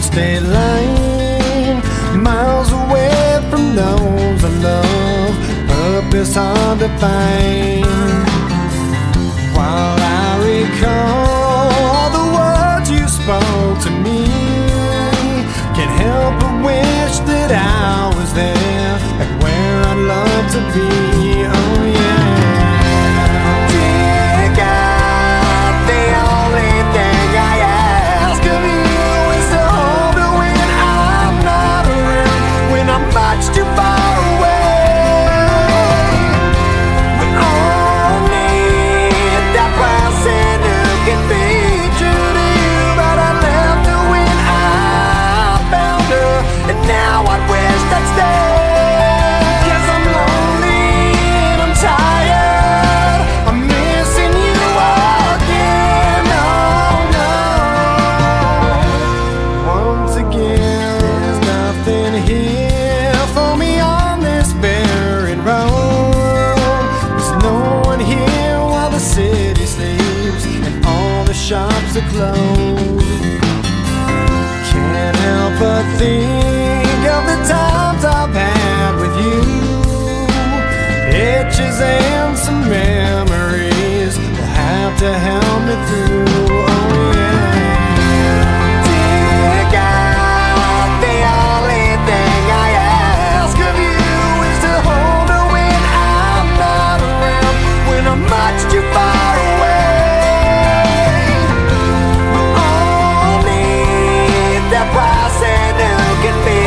cold state line, miles away from those I love. Purpose hard to find. While I recall the words you spoke to me, can't help but wish that I was there, like where I'd love to be. Oh yeah. Dear God, the only thing I ask of you is to hold me when I'm not around, when I'm much too far away. We all need that person who can be true to you, but I left her when I found her, and now I wish I'd stay. 'Cause I'm lonely and I'm tired, I'm missing you again. Oh no. Once again, there's nothing here for me on this barren road. There's no one here while the city sleeps and all the shops are closed. Can't help but think of the times I've had with you. Pictures and some memories will have to help me through. Oh yeah. Dear God, the only thing I ask of you is to hold me when I'm not around, when I'm much too far away. We all need that person who can be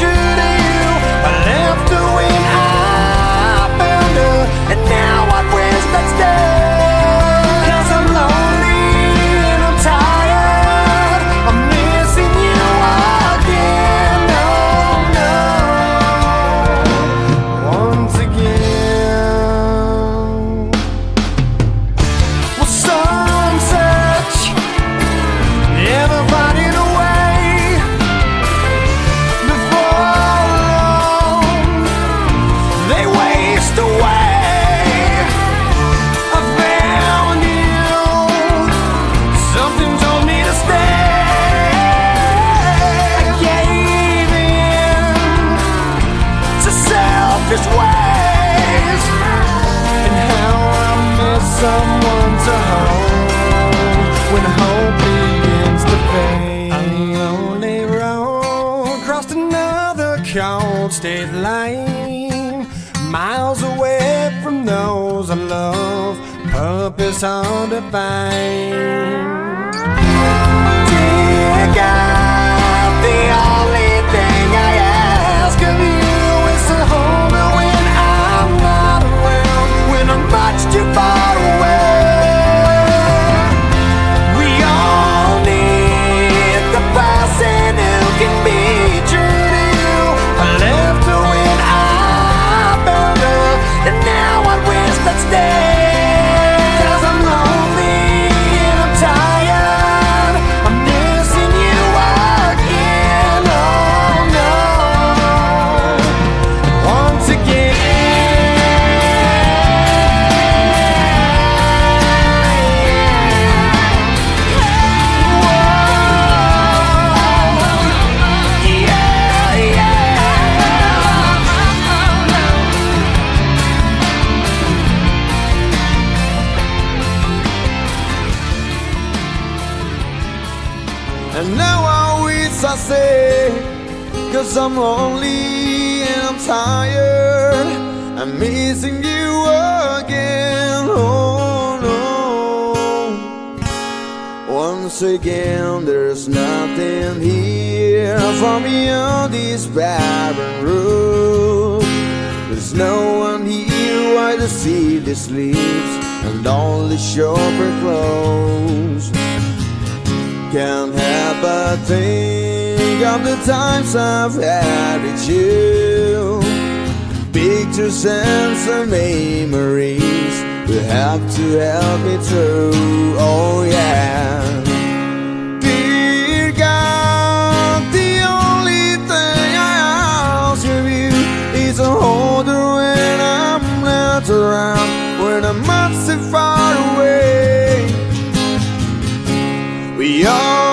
true to you. I left her when I found her, and now I wish I'd stay. 'Cause I'm lonely and I'm tired, I'm missing you again. No, no. Once again. Well, some search, never finding a way. Before long, they waste away. I found you, something told me to stay. I gave in to selfish ways, and how I miss someone to hold when hope begins to fade. A lonely road crossed another cold state line, miles away from those I love. Purpose hard to find. Dear God, the only thing I ask of you is to hold me when I'm not around, when I'm much too far away. We all need the person who can be true to you. I left her when I found her, and now I wish I'd stay. 'Cause I'm lonely and I'm tired, I'm missing you again. Oh no. Once again. Whoa. Yeah, yeah. And now I wish I say, 'cause I'm lonely and I'm tired, I'm missing you again. Oh no. Once again, there's nothing here for me on this barren road. There's no one here while the city sleeps and all the shops are closed. Can't help but think of the times I've had with you. Pictures and some memories will have to help me through. Oh yeah. Dear God, the only thing I ask of you is to hold her when I'm not around, when I'm much too far away. We all